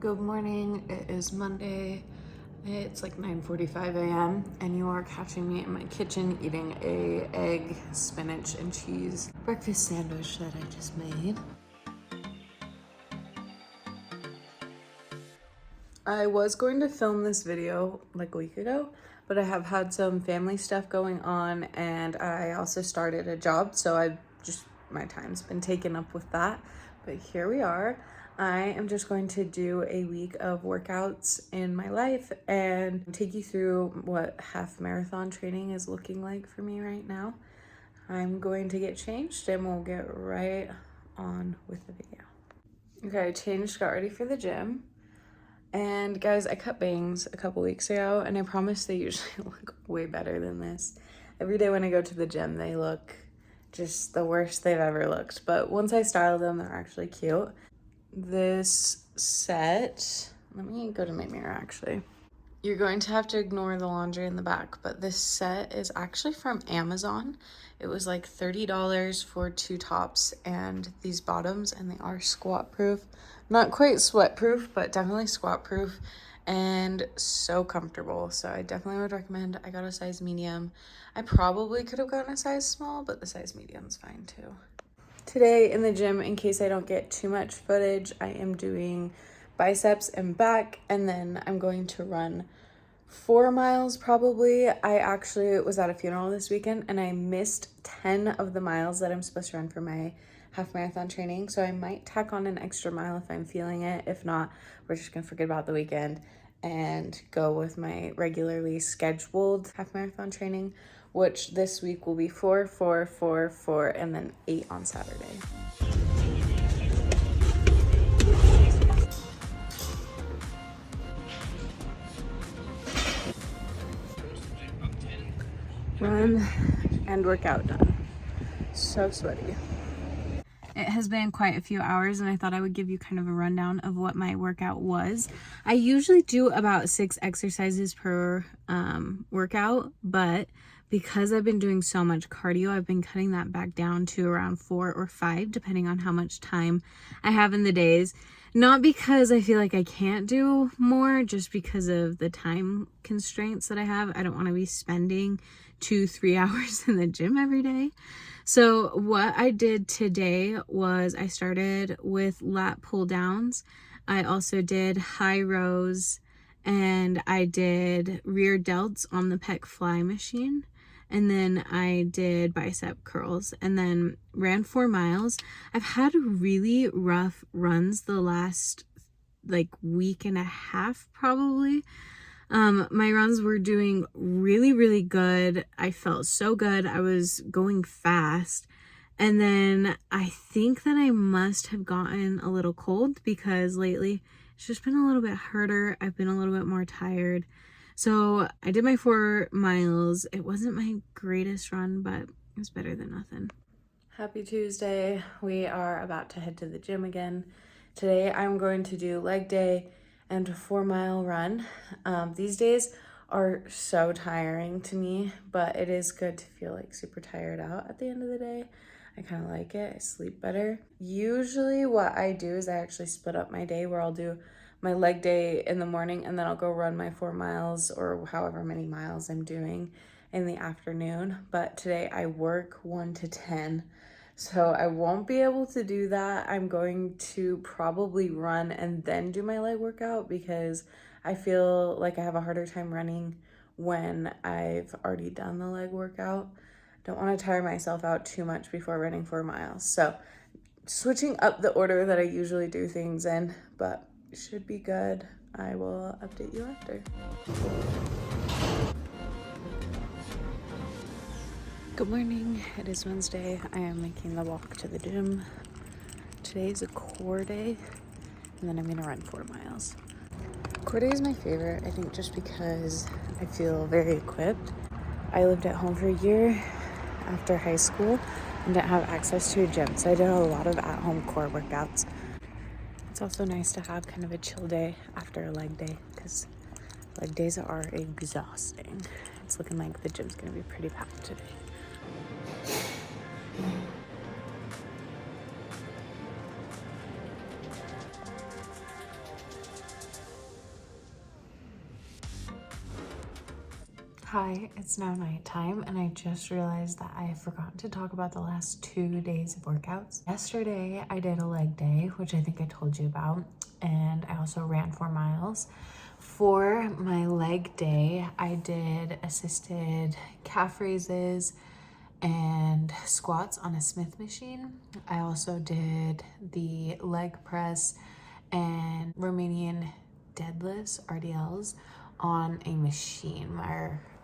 Good morning, it is Monday. It's like 9:45 a.m. and you are catching me in my kitchen eating a egg, spinach, and cheese breakfast sandwich that I just made. I was going to film this video like a week ago, but I have had some family stuff going on and I also started a job, so my time's been taken up with that. But here we are. I am just going to do a week of workouts in my life and take you through what half marathon training is looking like for me right now. I'm going to get changed and we'll get right on with the video. Okay, I changed, got ready for the gym. And guys, I cut bangs a couple weeks ago and I promise they usually look way better than this. Every day when I go to the gym, they look just the worst they've ever looked. But once I style them, they're actually cute. This set, let me go to my mirror actually. You're going to have to ignore the laundry in the back, but this set is actually from Amazon. It was like $30 for 2 tops and these bottoms, and they are squat proof. Not quite sweat proof, but definitely squat proof and so comfortable. So I definitely would recommend. I got a size medium. I probably could have gotten a size small, but the size medium is fine too. Today in the gym, in case I don't get too much footage, I am doing biceps and back, and then I'm going to run 4 miles probably. I actually was at a funeral this weekend and I missed 10 of the miles that I'm supposed to run for my half marathon training. So I might tack on an extra mile if I'm feeling it. If not, we're just gonna forget about the weekend and go with my regularly scheduled half marathon training, which this week will be 4, 4, 4, 4, and then 8 on Saturday. Run and workout done. So sweaty. It has been quite a few hours and I thought I would give you kind of a rundown of what my workout was. I usually do about 6 exercises per workout, but because I've been doing so much cardio, I've been cutting that back down to around 4 or 5, depending on how much time I have in the days. Not because I feel like I can't do more, just because of the time constraints that I have. I don't want to be spending 2-3 hours in the gym every day. So what I did today was I started with lat pull downs. I also did high rows and I did rear delts on the pec fly machine. And then I did bicep curls and then ran 4 miles. I've had really rough runs the last like week and a half probably. My runs were doing really good. I felt so good. I was going fast. And then I think that I must have gotten a little cold because lately it's just been a little bit harder. I've been a little bit more tired. So I did my 4 miles. It wasn't my greatest run, but it was better than nothing. Happy Tuesday. We are about to head to the gym again. Today I'm going to do leg day and a 4-mile run. These days are so tiring to me, but it is good to feel like super tired out at the end of the day. I kind of like it. I sleep better. Usually what I do is I actually split up my day where I'll do my leg day in the morning and then I'll go run my 4 miles or however many miles I'm doing in the afternoon. But today I work 1 to 10. So I won't be able to do that. I'm going to probably run and then do my leg workout because I feel like I have a harder time running when I've already done the leg workout. Don't want to tire myself out too much before running 4 miles. So switching up the order that I usually do things in, but it should be good. I will update you after. Good morning, it is Wednesday. I am making the walk to the gym. Today is a core day, and then I'm gonna run 4 miles. Core day is my favorite, I think just because I feel very equipped. I lived at home for a year after high school and didn't have access to a gym, so I did a lot of at-home core workouts. It's also nice to have kind of a chill day after a leg day, because leg days are exhausting. It's looking like the gym's gonna be pretty packed today. Hi, it's now nighttime and I just realized that I forgot to talk about the last 2 days of workouts. Yesterday I did a leg day, which I think I told you about, and I also ran 4 miles. For my leg day, I did assisted calf raises and squats on a Smith machine. I also did the leg press and Romanian deadlifts, RDLs, on a machine.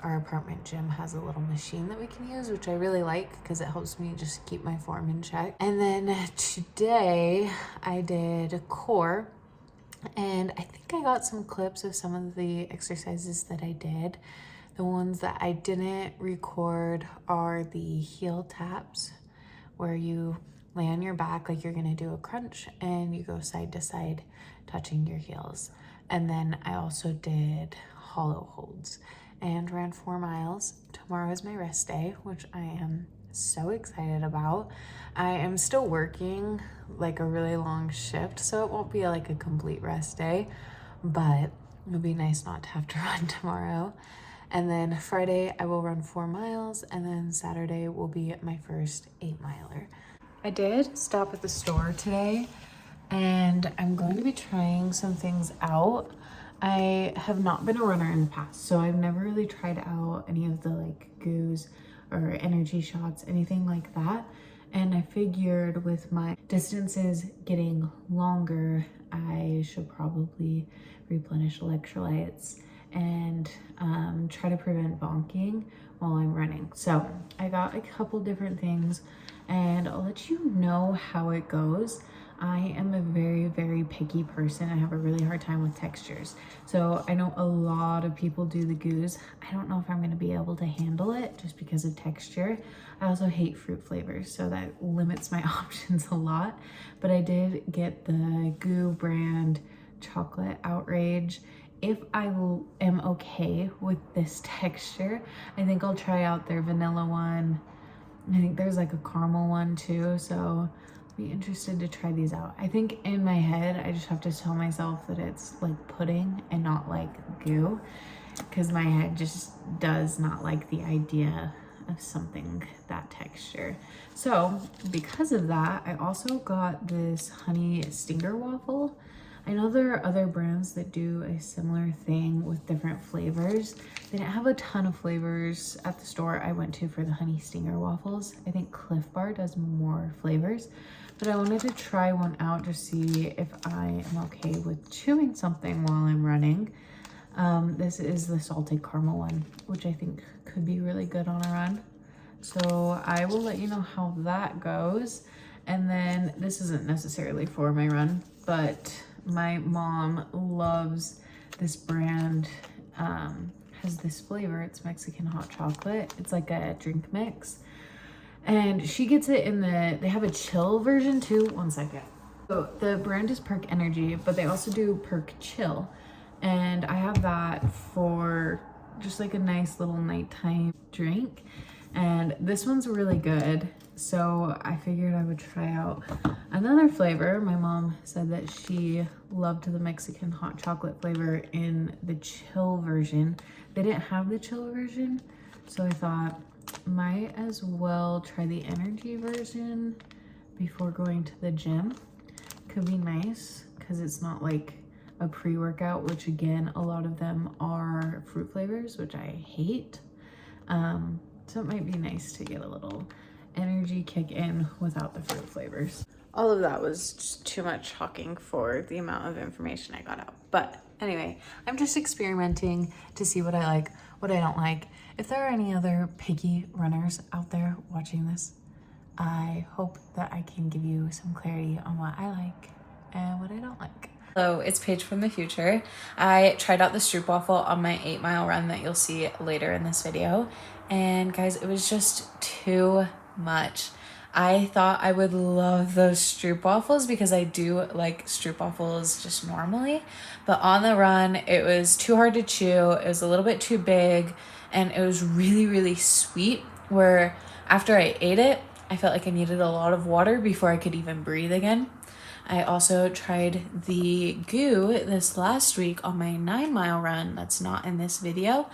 Our apartment gym has a little machine that we can use, which I really like because it helps me just keep my form in check. And then today I did a core, and I think I got some clips of some of the exercises that I did. The ones that I didn't record are the heel taps, where you lay on your back like you're gonna do a crunch and you go side to side touching your heels. And then I also did hollow holds and ran 4 miles. Tomorrow is my rest day, which I am so excited about. I am still working like a really long shift, so it won't be like a complete rest day, but it'll be nice not to have to run tomorrow. And then Friday I will run 4 miles, and then Saturday will be my first 8-miler. I did stop at the store today and I'm going to be trying some things out. I have not been a runner in the past, so I've never really tried out any of the like goos or energy shots, anything like that. And I figured with my distances getting longer, I should probably replenish electrolytes and try to prevent bonking while I'm running. So I got a couple different things and I'll let you know how it goes. I am a very, very picky person. I have a really hard time with textures. So I know a lot of people do the goos. I don't know if I'm gonna be able to handle it just because of texture. I also hate fruit flavors, so that limits my options a lot. But I did get the Goo brand chocolate outrage. If I am okay with this texture, I think I'll try out their vanilla one. I think there's like a caramel one too, so be interested to try these out. I think in my head I just have to tell myself that it's like pudding and not like goo, because my head just does not like the idea of something that texture. So because of that, I also got this honey stinger waffle. I know there are other brands that do a similar thing with different flavors. They didn't have a ton of flavors at the store I went to for the honey stinger waffles. I think Cliff Bar does more flavors, but I wanted to try one out to see if I am okay with chewing something while I'm running. This is the salted caramel one, which I think could be really good on a run. So I will let you know how that goes. And then this isn't necessarily for my run, but my mom loves this brand, has this flavor. It's Mexican hot chocolate. It's like a drink mix. And she gets it in they have a chill version too. One second. So the brand is Perk Energy, but they also do Perk Chill. And I have that for just like a nice little nighttime drink. And this one's really good. So I figured I would try out another flavor. My mom said that she loved the Mexican hot chocolate flavor in the chill version. They didn't have the chill version, so I thought might as well try the energy version before going to the gym. Could be nice because it's not like a pre-workout, which again, a lot of them are fruit flavors, which I hate. So it might be nice to get a little energy kick in without the fruit flavors. All of that was just too much talking for the amount of information I got out. But anyway, I'm just experimenting to see what I like, what I don't like. If there are any other picky runners out there watching this, I hope that I can give you some clarity on what I like and what I don't like. Hello, it's Paige from the future. I tried out the stroopwafel on my 8-mile run that you'll see later in this video. And guys, it was just too much. I thought I would love those stroopwafels because I do like stroopwafels just normally. But on the run, it was too hard to chew. It was a little bit too big. And it was really, really sweet, where after I ate it, I felt like I needed a lot of water before I could even breathe again. I also tried the goo this last week on my 9-mile run that's not in this video,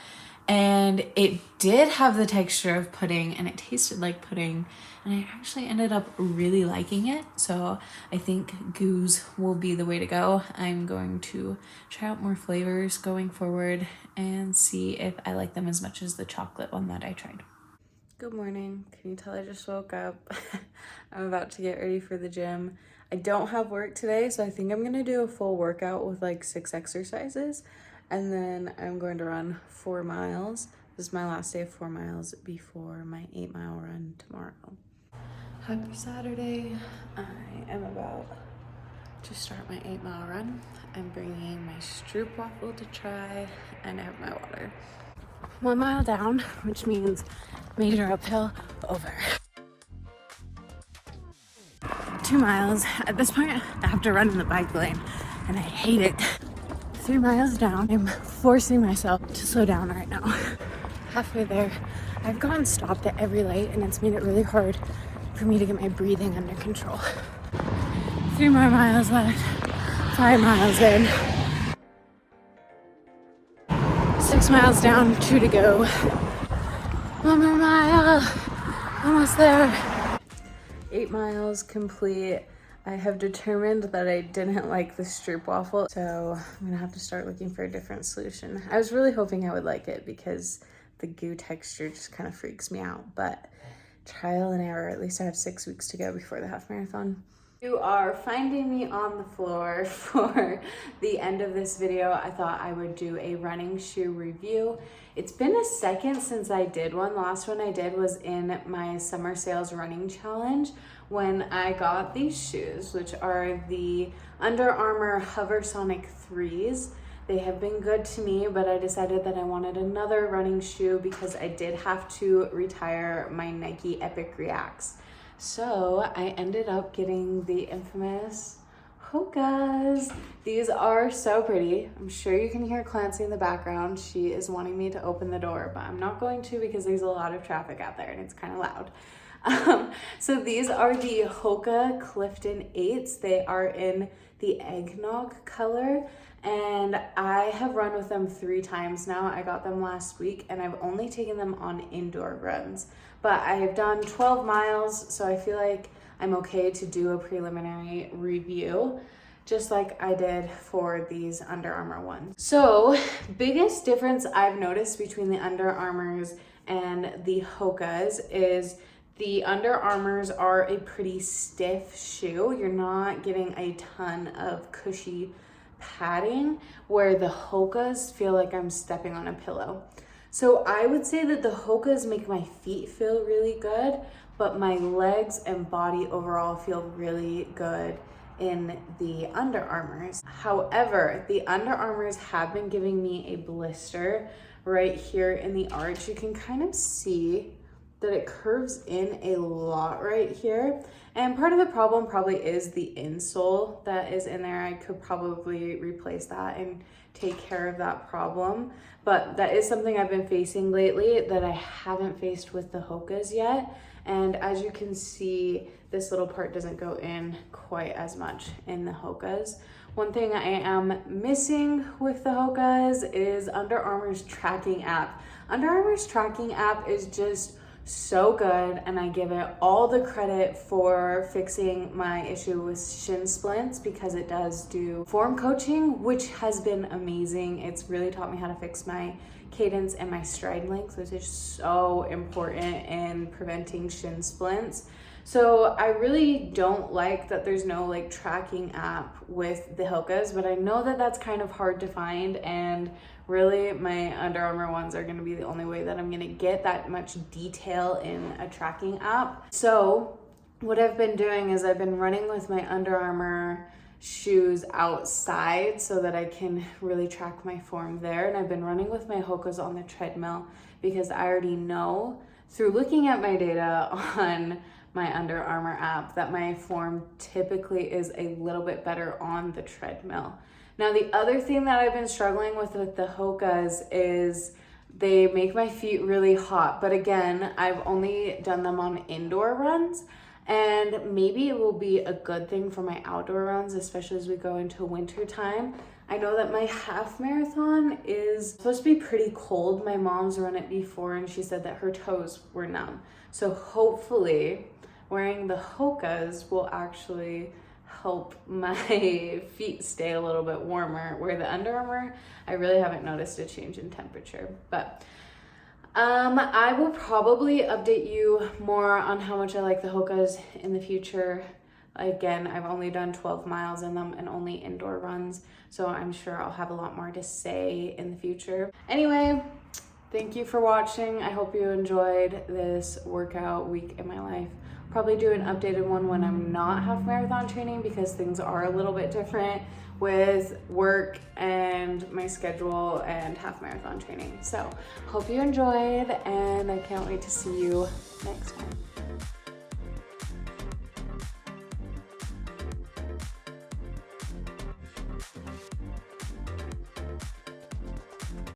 and it did have the texture of pudding and it tasted like pudding, and I actually ended up really liking it. So I think goos will be the way to go. I'm going to try out more flavors going forward and see if I like them as much as the chocolate one that I tried. Good morning. Can you tell I just woke up? I'm about to get ready for the gym. I don't have work today, so I think I'm gonna do a full workout with like 6 exercises, and then I'm going to run 4 miles. This is my last day of 4 miles before my 8-mile run tomorrow. Happy Saturday. I am about to start my 8-mile run. I'm bringing my Stroop waffle to try, and I have my water. 1 mile down, which means major uphill over. 2 miles. At this point, I have to run in the bike lane, and I hate it. 3 miles down. I'm forcing myself to slow down right now. Halfway there, I've gotten stopped at every light, and it's made it really hard for me to get my breathing under control. 3 more miles left. 5 miles in. 6 miles down, 2 to go. 1 more mile. Almost there. 8 miles complete. I have determined that I didn't like the Stroop waffle, so I'm gonna have to start looking for a different solution. I was really hoping I would like it because the goo texture just kind of freaks me out, but trial and error. At least I have 6 weeks to go before the half marathon. You are finding me on the floor for the end of this video. I thought I would do a running shoe review. It's been a second since I did one. The last one I did was in my summer sales running challenge when I got these shoes, which are the Under Armour Hovr Sonic 3s. They have been good to me, but I decided that I wanted another running shoe because I did have to retire my Nike Epic Reacts. So I ended up getting the infamous Hokas. These are so pretty. I'm sure you can hear Clancy in the background. She is wanting me to open the door, but I'm not going to because there's a lot of traffic out there and it's kind of loud. So these are the Hoka Clifton 8s. They are in the eggnog color, and I have run with them 3 times now. I got them last week and I've only taken them on indoor runs, but I have done 12 miles, so I feel like I'm okay to do a preliminary review, just like I did for these Under Armour ones. So biggest difference I've noticed between the Under Armours and the Hokas is the Under Armours are a pretty stiff shoe. You're not getting a ton of cushy padding, where the Hokas feel like I'm stepping on a pillow. So I would say that the Hokas make my feet feel really good, but my legs and body overall feel really good in the Under Armours. However, the Under Armours have been giving me a blister right here in the arch. You can kind of see that it curves in a lot right here. And part of the problem probably is the insole that is in there. I could probably replace that and take care of that problem. But that is something I've been facing lately that I haven't faced with the Hokas yet. And as you can see, this little part doesn't go in quite as much in the Hokas. One thing I am missing with the Hokas is Under Armour's tracking app. Under Armour's tracking app is just so good, and I give it all the credit for fixing my issue with shin splints because it does do form coaching, which has been amazing. It's really taught me how to fix my cadence and my stride length, which is so important in preventing shin splints. So I really don't like that there's no like tracking app with the Hokas, but I know that that's kind of hard to find, and really my Under Armour ones are gonna be the only way that I'm gonna get that much detail in a tracking app. So what I've been doing is I've been running with my Under Armour shoes outside so that I can really track my form there. And I've been running with my Hokas on the treadmill because I already know through looking at my data on my Under Armour app that my form typically is a little bit better on the treadmill. Now, the other thing that I've been struggling with the Hokas is they make my feet really hot. But again, I've only done them on indoor runs, and maybe it will be a good thing for my outdoor runs, especially as we go into winter time. I know that my half marathon is supposed to be pretty cold. My mom's run it before and she said that her toes were numb. So hopefully wearing the Hokas will actually help my feet stay a little bit warmer. Where the Under Armour, I really haven't noticed a change in temperature. But I will probably update you more on how much I like the Hokas in the future. Again, I've only done 12 miles in them and only indoor runs, so I'm sure I'll have a lot more to say in the future. Anyway, thank you for watching. I hope you enjoyed this workout week in my life. Probably do an updated one when I'm not half marathon training because things are a little bit different with work and my schedule and half marathon training. So hope you enjoyed and I can't wait to see you next time.